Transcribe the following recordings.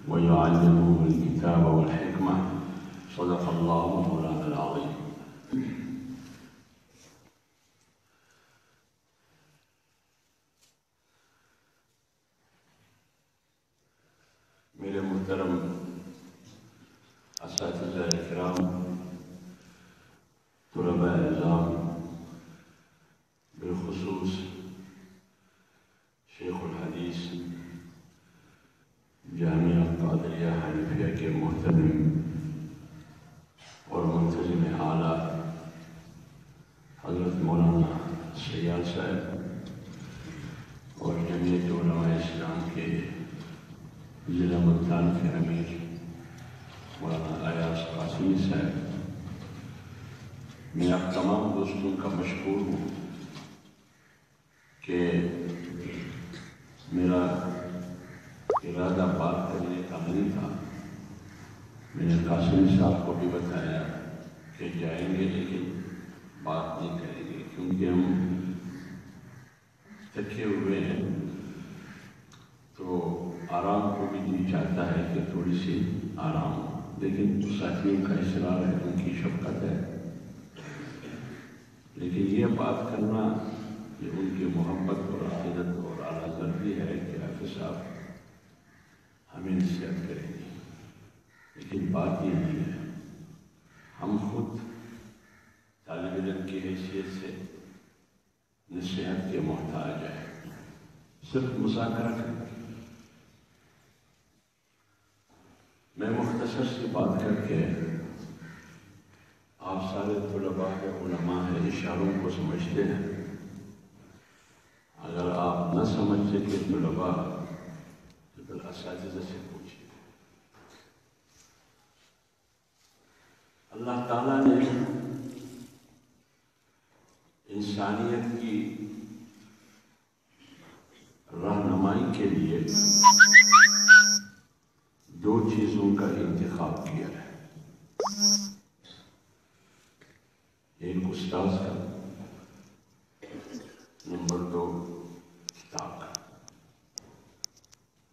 ويعلمهم الكتاب والحكمة صدق الله مولانا العظيم. میرے محترم اساتذہ اکرام، طلباء اعزام، بالخصوص شیخ الحدیث جامعہ قادریہ حنفیہ کے محترم اور منتظم اعلیٰ حضرت مولانا سیال صاحب اور جمعیت علماء اسلام کے ضلع ملتان کے امیر مولانا ایاز قاسمی صاحب، میں آپ تمام دوستوں کا مشکور ہوں کہ میرا ارادہ بات کرنے کا نہیں تھا. میں نے قاسمی صاحب کو بھی بتایا کہ جائیں گے لیکن بات نہیں کریں گے کیونکہ ہم تھکے ہوئے ہیں، تو آرام کو بھی دل چاہتا ہے کہ تھوڑی سی آرام ہو، لیکن ساتھیوں کا اصرار ہے، ان کی شفقت ہے. لیکن یہ بات کرنا کہ ان کی محبت اور عقیدت اور اعلیٰ ضروری ہے کہ حافظ صاحب ہمیں نصیحت کریں گے، لیکن بات یہ نہیں ہے. ہم خود طالب علم کی حیثیت سے نصیحت کے محتاج ہیں، صرف مذاکرہ کریں. میں مختصر سی بات کر کے، آپ سارے طلباء کے علماء ہیں، اشاروں کو سمجھتے ہیں. اگر آپ نہ سمجھ سکے طلباء تو پھر اساتذہ سے پوچھیے. اللہ تعالیٰ نے انسانیت کی رہنمائی کے لیے دو چیزوں کا انتخاب کیا ہے. ایک استاذ کا، نمبر دو کتاب کا.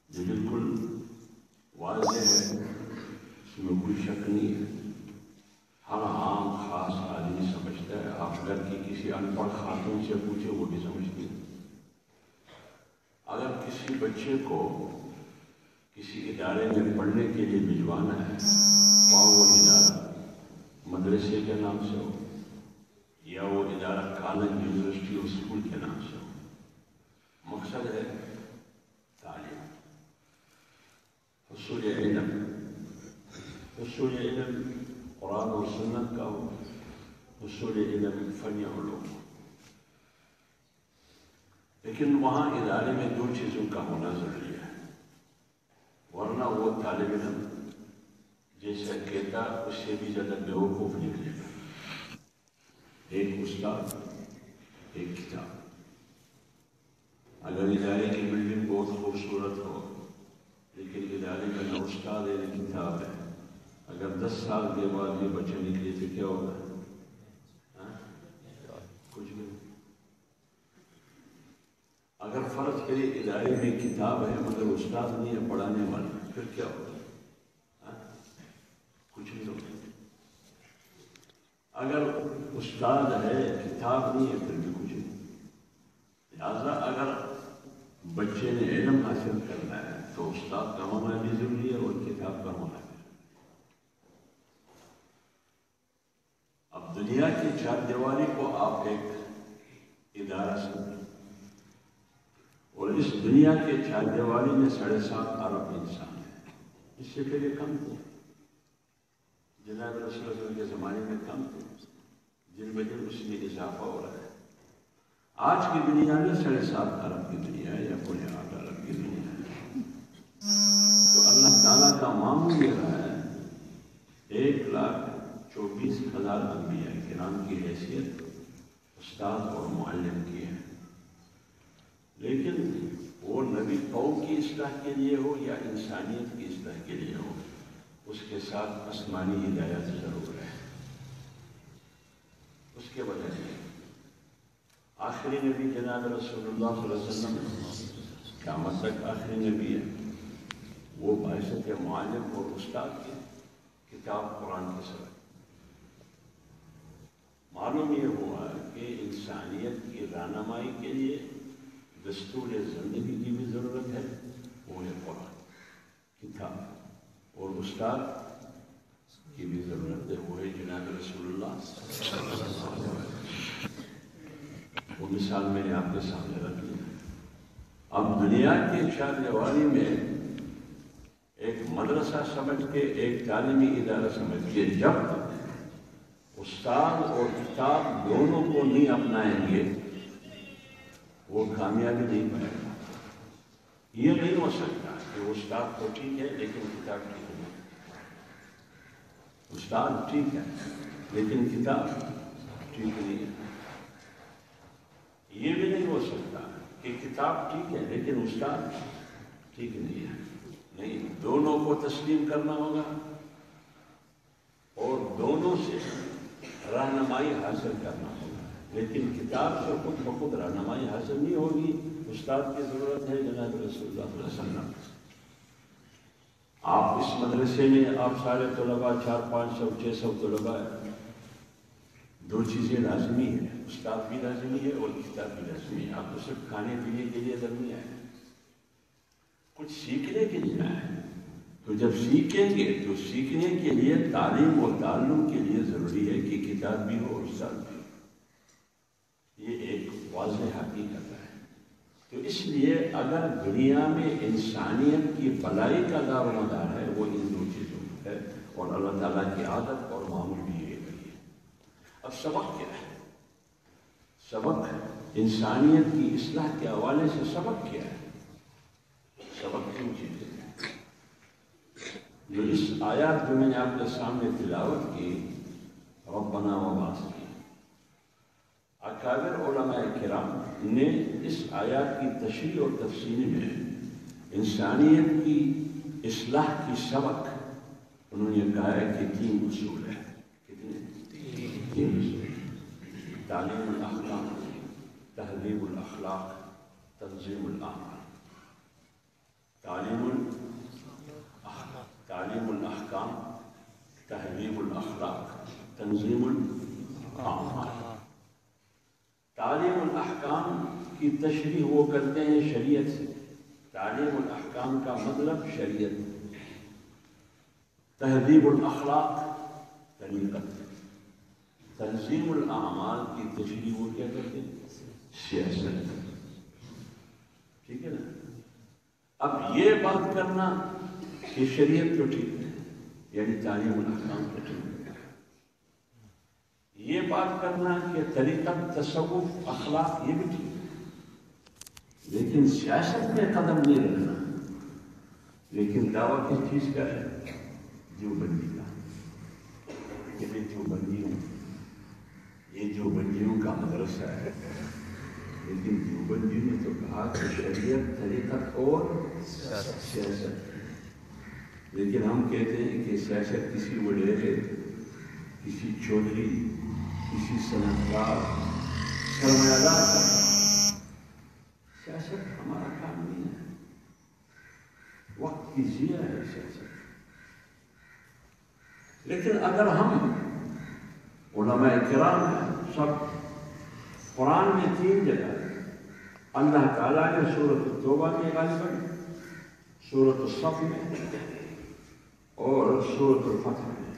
یہ بالکل واضح ہے، اس میں کوئی شک نہیں ہے. ہر عام خاص آدمی سمجھتا ہے. آپ گھر کی کسی ان پڑھ خاتون سے پوچھے، وہ بھی سمجھتی ہے. اگر کسی بچے کو کسی ادارے میں پڑھنے کے لیے بھجوانا ہے، خواہ وہ ادارہ مدرسے کے نام سے ہو یا وہ ادارہ کالج، یونیورسٹی اور اسکول کے نام سے ہو، مقصد ہے تعلیم، حصول علم. حصول علم قرآن اور سنت کا ہو، حصول علم فن علوم. لیکن وہاں ادارے میں دو چیزوں کا ہونا ضروری ہے، ورنہ وہ طالب علم جیسا کہتا اس سے بھی زیادہ بیوقوف نکلے گا. ایک استاد، ایک کتاب. اگر ادارے کی بلڈنگ بہت خوبصورت ہو لیکن ادارے میں نہ استاد ہے نہ کتاب ہے، اگر 10 سال کے بعد یہ بچے نکلے تو کیا ہوگا؟ کچھ بھی. اگر فرض کرے ادارے میں کتاب ہے مگر استاد نہیں ہے پڑھانے والا، پھر کیا ہوگا؟ کچھ نہیں ہوگا. اگر استاد ہے کتاب نہیں ہے پھر بھی کچھ نہیں. لہٰذا اگر بچے نے علم حاصل کرنا ہے تو استاد کا ہونا بھی ضروری ہے اور کتاب کا ہونا بھی. اب دنیا کی چار دیواری کو آپ ایک ادارہ سمجھیں، اور اس دنیا کے چار دیواری میں 7.5 ارب انسان ہیں. اس سے پہلے کم تھے، جناب رسول اللہ صلی اللہ علیہ وسلم کے زمانے میں کم تھے، جن وجہ اس میں اضافہ ہو رہا ہے. آج کی دنیا میں 7.5 ارب کی دنیا ہے یا 8 ارب کی دنیا ہے. تو اللہ تعالیٰ کا معمول یہ رہا ہے 1,24,000 انبیاء کرام کی حیثیت استاد اور معلم کی ہے. لیکن وہ نبی قوم کی اصلاح کے لیے ہو یا انسانیت کی اصلاح کے لیے ہو، اس کے ساتھ آسمانی ہدایت ضرور ہے. اس کے وجہ سے آخری نبی جناب رسول اللہ صلی اللہ علیہ وسلم قیامت تک آخری نبی ہے. وہ بحیثیت معلم اور استاد کی کتاب قرآن کے سبق۔ معلوم یہ ہوا کہ انسانیت کی رہنمائی کے لیے دستور زندگی کی بھی ضرورت ہے، وہ ہے قرآن کتاب، اور استاد کی بھی ضرورت ہے، وہ ہے جناب رسول اللہ صلی اللہ علیہ وسلم۔ وہ مثال میں نے آپ کے سامنے رکھ لی۔ اب دنیا کی چار دیواری میں ایک مدرسہ سمجھ کے، ایک تعلیمی ادارہ سمجھ کے، جب تک استاد اور کتاب دونوں کو نہیں اپنائیں گے وہ کامیابی نہیں پائے گا۔ یہ نہیں ہو سکتا کہ استاد تو ٹھیک ہے لیکن کتاب ٹھیک نہیں، استاد ٹھیک ہے لیکن کتاب ٹھیک نہیں ہے۔ یہ بھی نہیں ہو سکتا کہ کتاب ٹھیک ہے لیکن استاد ٹھیک نہیں ہے۔ نہیں، دونوں کو تسلیم کرنا ہوگا اور دونوں سے رہنمائی حاصل کرنا ہوگا، لیکن کتاب سے خود بخود رہنمائی حاصل نہیں ہوگی، استاد کی ضرورت ہے جناب رسول اللہ صلی اللہ علیہ وسلم۔ آپ اس مدرسے میں آپ سارے طلباء 400، 500، 600 طلباء ہیں، دو چیزیں لازمی ہیں، استاد بھی لازمی ہے اور کتاب بھی لازمی ہے۔ آپ تو صرف کھانے پینے کے لیے ادھر نہیں آئے، کچھ سیکھنے کے لیے آئے۔ تو جب سیکھیں گے تو سیکھنے کے لیے تعلیم اور تعلم کے لیے ضروری ہے کہ کتاب بھی ہو اور استاد بھی ہو۔ یہ ایک واضح حقیقت ہے۔ تو اس لیے اگر دنیا میں انسانیت کی بھلائی کا دار و مدار ہے وہ ان دو چیزوں میں ہے، اور اللہ تعالیٰ کی عادت اور معمول بھی یہ ہے۔ اب سبق کیا ہے؟ سبق انسانیت کی اصلاح کے حوالے سے سبق کیا ہے؟ سبق کیوں چیزیں جو اس آیات جو میں نے آپ کے سامنے تلاوت کی، ربنا وبعث کی، اکابر علماء کرام نے اس آیات کی تشریح اور تفسیر میں انسانیت کی اصلاح کی سبق انہوں نے کہا ہے کہ 3 اصول ہے۔ کتنے؟ 3 اصول: تعلیم الاحکام، تہذیب الاخلاق، تنظیم الاعمال۔ تعلیم الاحکام، تہذیب الاخلاق، تنظیم الاعمال۔ تعلیم الاحکام کی تشریح وہ کرتے ہیں شریعت سے۔ تعلیم الاحکام کا مطلب شریعت۔ تہذیب الاخلاق طریقت۔ تنظیم الاعمال کی تشریح وہ کیا کرتے ہیں؟ سیاست۔ ٹھیک ہے نا؟ اب یہ بات کرنا کہ شریعت تو ٹھیک ہے، یعنی تعلیم الاحکام تو ٹھیک ہے، یہ بات کرنا کہ طریقت، تصوف، اخلاق یہ بھی ٹھیک ہے، لیکن سیاست میں قدم نہیں رکھنا۔ لیکن دعویٰ کس چیز کا ہے؟ دیوبندی کا، کہ میں دیوبندی ہوں، یہ دیوبندیوں کا مدرسہ ہے۔ لیکن دیوبندی نے تو کہا کہ شریعت، طریقت اور سیاست۔ لیکن ہم کہتے ہیں کہ سیاست کسی وڈیرے، کسی چودھری، کسی صنعتکار، سرمایہ دار کا کام۔ سیاست ہمارا کام نہیں ہے، وقت کی ضیاع ہے سیاست۔ لیکن اگر ہم علماء کرام ہیں سب، قرآن میں 3 جگہ اللہ تعالیٰ نے سورۃ التوبہ میں غالباً، سورۃ الصف میں اور سورۃ الفتح میں،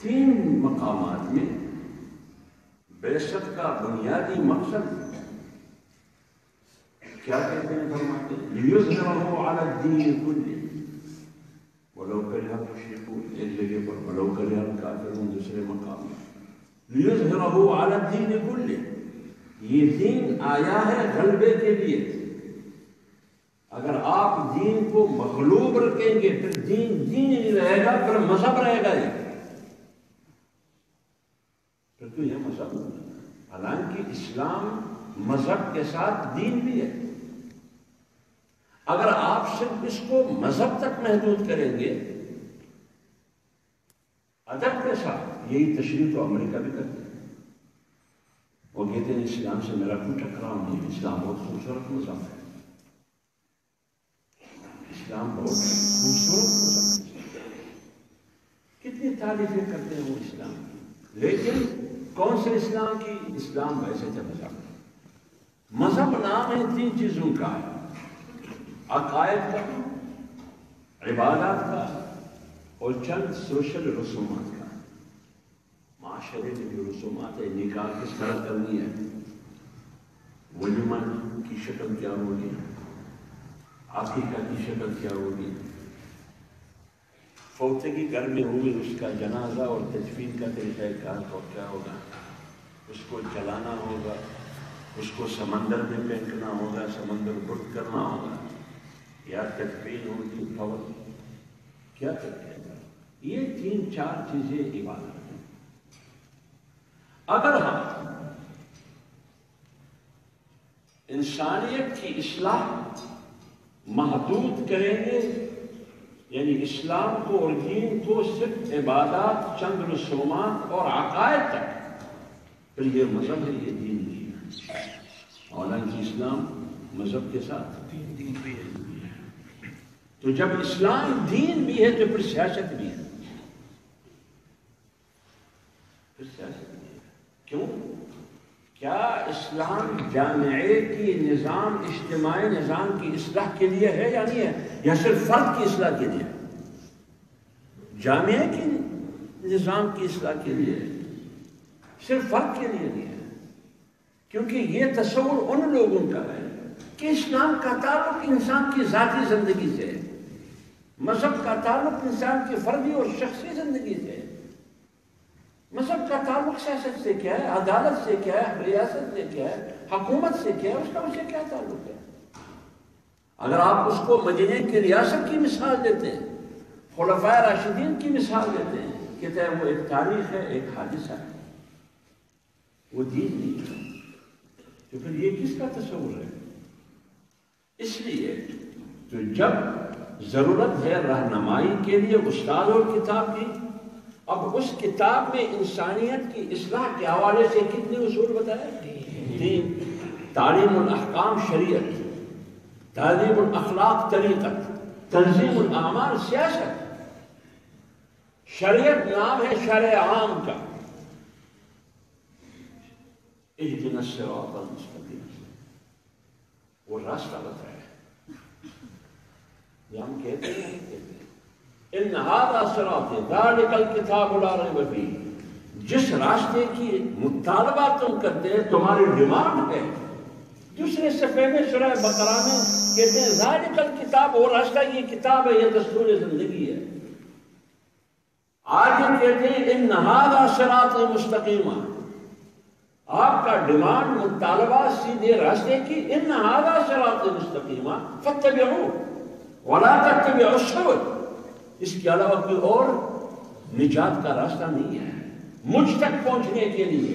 3 مقامات میں بعثت کا بنیادی مقصد کیا کہتے ہیں؟ فرماتے ہیں لِيُظْهِرَهُ عَلَى الدِّينِ كُلِّهِ وَلَوْ كَرِهَ الْمُشْرِكُونَ، ایک جگہ پر وَلَوْ كَرِهَ الْكَافِرُونَ، دوسرے مقام میں لِيُظْهِرَهُ عَلَى الدِّينِ كُلِّهِ۔ یہ دین آیا ہے غلبے کے لیے۔ اگر آپ دین کو مغلوب رکھیں گے پھر دین دین نہیں رہے گا، پھر مذہب رہے گا ہی، پھر تو یہ مذہب نہیں۔ حالانکہ اسلام مذہب کے ساتھ دین بھی ہے۔ اگر آپ صرف اس کو مذہب تک محدود کریں گے ادب کے ساتھ، یہی تشریح تو امریکہ بھی کرتے ہیں، وہ کہتے ہیں اسلام سے میرا کوئی ٹکراؤ نہیں، اسلام بہت خوبصورت مذہب ہے۔ اسلام بہت خوبصورت مذہب ہے، کتنی تعریفیں کرتے ہیں وہ اسلام کی، لیکن کون سے اسلام کی؟ اسلام ویسے تھے مذہب نام ہے 3 چیزوں کا، عقائد کا، عبادات کا اور چند سوشل رسومات کا۔ معاشرے کے جو رسومات ہے، نکاح کس طرح کرنی ہے، ولیمہ کی شکل کیا ہوگی، عقیقہ کی شکل کیا ہوگی، فوتگی گھر میں ہوئی اس کا جنازہ اور تدفین کا طریقہ کار کیا ہوگا، اس کو جلانا ہوگا، اس کو سمندر میں پھینکنا ہوگا، سمندر گرد کرنا ہوگا، یا تدفین ہوگی، فوت کیا کرتے ہیں۔ یہ 3-4 چیزیں عبادت ہیں۔ اگر ہم انسانیت کی اصلاح محدود کریں گے، یعنی اسلام کو اور دین کو صرف عبادات، چند رسومات اور عقائد تک، پھر یہ مذہب ہے، یہ دین نہیں ہے۔ حالانکہ اسلام مذہب کے ساتھ دین بھی ہے۔ تو جب اسلام دین بھی ہے تو پھر سیاست بھی ہے، پھر سیاست بھی ہے۔ کیوں؟ کیا اسلام جامعے کی نظام، اجتماعی نظام کی اصلاح کے لیے ہے یا نہیں ہے، یا صرف فرد کی اصلاح کے لیے؟ جامعے کی نظام کی اصلاح کے لیے، صرف فرد کے لیے نہیں ہے، کیونکہ یہ تصور ان لوگوں کا ہے کہ اسلام کا تعلق انسان کی ذاتی زندگی سے ہے، مذہب کا تعلق انسان کی فردی اور شخصی زندگی سے ہے، مذہب کا تعلق سیاست سے کیا ہے، عدالت سے کیا ہے، ریاست سے کیا ہے، حکومت سے کیا ہے، اس کا اسے کیا تعلق ہے؟ اگر آپ اس کو مدینے کی ریاست کی مثال دیتے ہیں، خلفائے راشدین کی مثال دیتے ہیں، کہتے ہیں وہ ایک تاریخ ہے، ایک حادثہ ہے، وہ دین نہیں ہے، تو پھر یہ کس کا تصور ہے؟ اس لیے تو جب ضرورت ہے رہنمائی کے لیے استاد اور کتاب کی، اب اس کتاب میں انسانیت کی اصلاح کے حوالے سے کتنے اصول بتائے؟ 3: تعلیم الاحکام شریعت، تعلیم الاخلاق طریقت، تنظیم الاعمال سیاست۔ شریعت نام ہے شرع عام کا، اہدنا الصراط المستقیم، وہ راستہ بتایا۔ یہ ہم کہتے ہیں، ان ھذا صراط ذلک الکتاب لا ریب فیہ، جس راستے کی مطالبہ تم کرتے ہیں، تمہاری ڈیمانڈ ہے۔ دوسرے صفحے میں سورہ بقرہ میں کہتے ہیں ذالک الکتاب، وہ راستہ یہ کتاب ہے، یہ دستور زندگی ہے۔ آج ہم کہتے ہیں ان ھذا صراط مستقیم، آپ کا ڈیمانڈ، مطالبہ سیدھے راستے کی، ان ھذا صراط مستقیم فاتبعوہ ولا تتبعوا السبل، اس کے علاوہ کوئی اور نجات کا راستہ نہیں ہے، مجھ تک پہنچنے کے لیے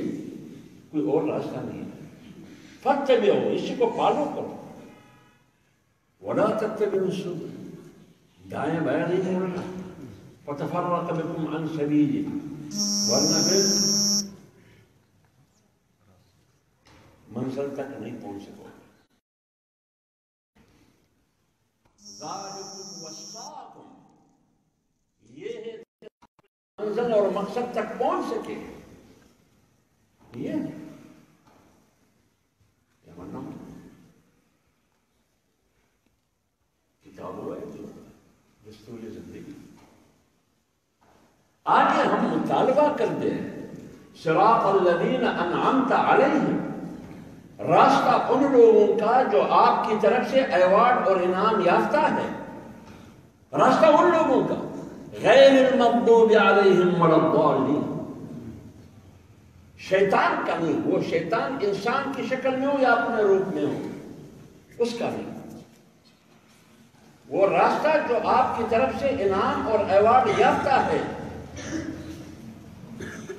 کوئی اور راستہ نہیں ہے۔ فاتبعوا، اسی کو فالو کرو، ولا تتبعوا السبل، دائیں بائیں نہیں مڑنا، فتفرق بکم عن سبیلہ، ورنہ پھر منزل تک نہیں پہنچ سکو۔ ذالکم وصاکم، یہ ہے منزل اور مقصد تک پہنچ سکے، یہ ورنہ کتاب ہے دستور زندگی۔ آگے ہم مطالبہ کرتے ہیں صراط الذین انعمت علیہم، راستہ ان لوگوں کا جو آپ کی طرف سے ایوارڈ اور انعام یافتہ ہے، راستہ ان لوگوں کا، غیر المغضوب علیہم ولا الضالین، شیطان کا نہیں، وہ شیطان انسان کی شکل میں ہو یا اپنے روپ میں ہو، اس کا نہیں، وہ راستہ جو آپ کی طرف سے انعام اور ایوارڈ یافتہ ہے۔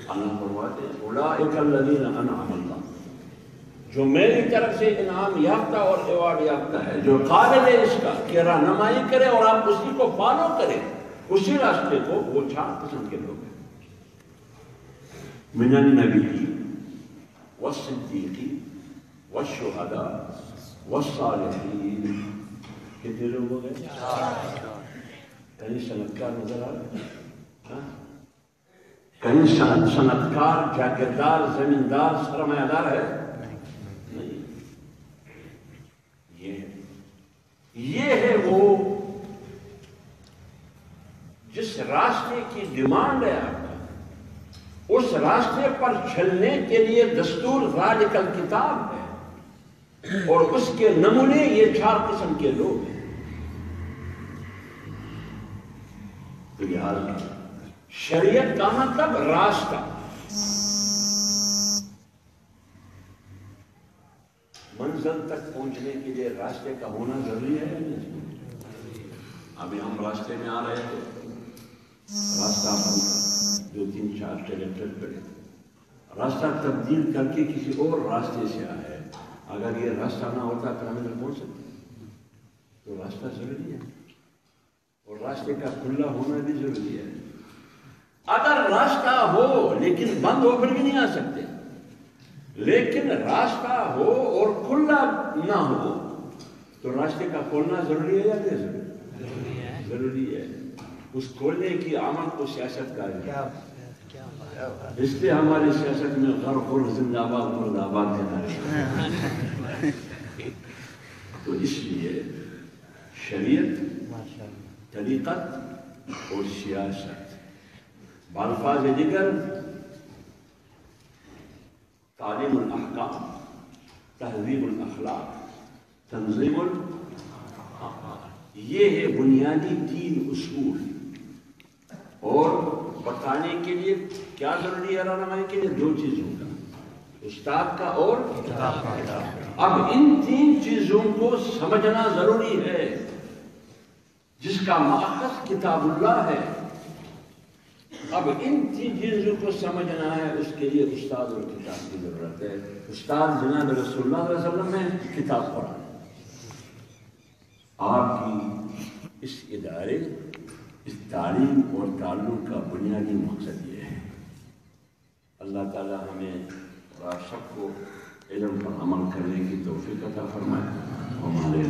اللہ فرماتے ہیں اولئک الذین انعم اللہ، جو میری طرف سے انعام یافتہ اور ایوارڈ یافتہ ہے، جو قابل ہے اس کا کہ رہنمائی کرے اور آپ اسی کو فالو کریں، اسی راستے کو، وہ 4 قسم کے لوگ ہیں، من النبیین والصدیقین والشہداء والصالحین کتنے لوگ ہو گئے؟ کہیں صنعتکار نظر آ رہے ہیں؟ کہیں صنعتکار جاگیردار زمیندار سرمایہ دار ہے؟ نہیں. یہ ہے وہ جس راستے کی ڈیمانڈ ہے آپ کا، اس راستے پر چلنے کے لیے دستور راڈیکل کتاب ہے، اور اس کے نمونے یہ 4 قسم کے لوگ ہیں. تو لہٰذا شریعت کا مطلب راستہ. منزل تک پہنچنے کے لیے راستے کا ہونا ضروری ہے. ابھی ہم راستے میں آ رہے تھے، راستہ بند، 2-3-4 ٹریکٹر پڑے، راستہ تبدیل کر کے کسی اور راستے سے آئے. اگر یہ راستہ نہ ہوتا تو ہمیں نہ پہنچ سکتے. تو راستہ ضروری ہے، اور راستے کا کھلا ہونا بھی ضروری ہے. اگر راستہ ہو لیکن بند ہو کر بھی نہیں آ سکتے، لیکن راستہ ہو اور کھلا نہ ہو تو راستے کا کھولنا ضروری ہے یا نہیں ضروری ہے؟ ضروری ہے. اس کھولنے کی عمل کو سیاست کہا ہے. اس لیے ہماری سیاست میں غرق زندہ آباد مرد آباد دینا ہے. تو اس لیے شریعت، طریقت اور سیاست بالفاظ دیگر تعلیم الاحکام، تہذیب الاخلاق، تنظیم یہ ہے بنیادی 3 اصول. اور بتانے کے لیے کیا ضروری ہے رہنمائی کے لیے؟ 2 چیزوں کا، استاد کا اور کتاب کا. اب ان 3 چیزوں کو سمجھنا ضروری ہے، جس کا ماخذ کتاب اللہ ہے. اب ان 3 چیزوں کو سمجھنا ہے، اس کے لیے استاد اور کتاب کی ضرورت ہے. استاد جناب رسول اللہ صلی اللہ علیہ وسلم نے کتاب پڑھا. آپ کی اس ادارے، اس تعلیم اور تعلم کا بنیادی مقصد یہ ہے. اللہ تعالی ہمیں اور آپ سب کو علم پر عمل کرنے کی توفیق عطا فرمائے. ہمارے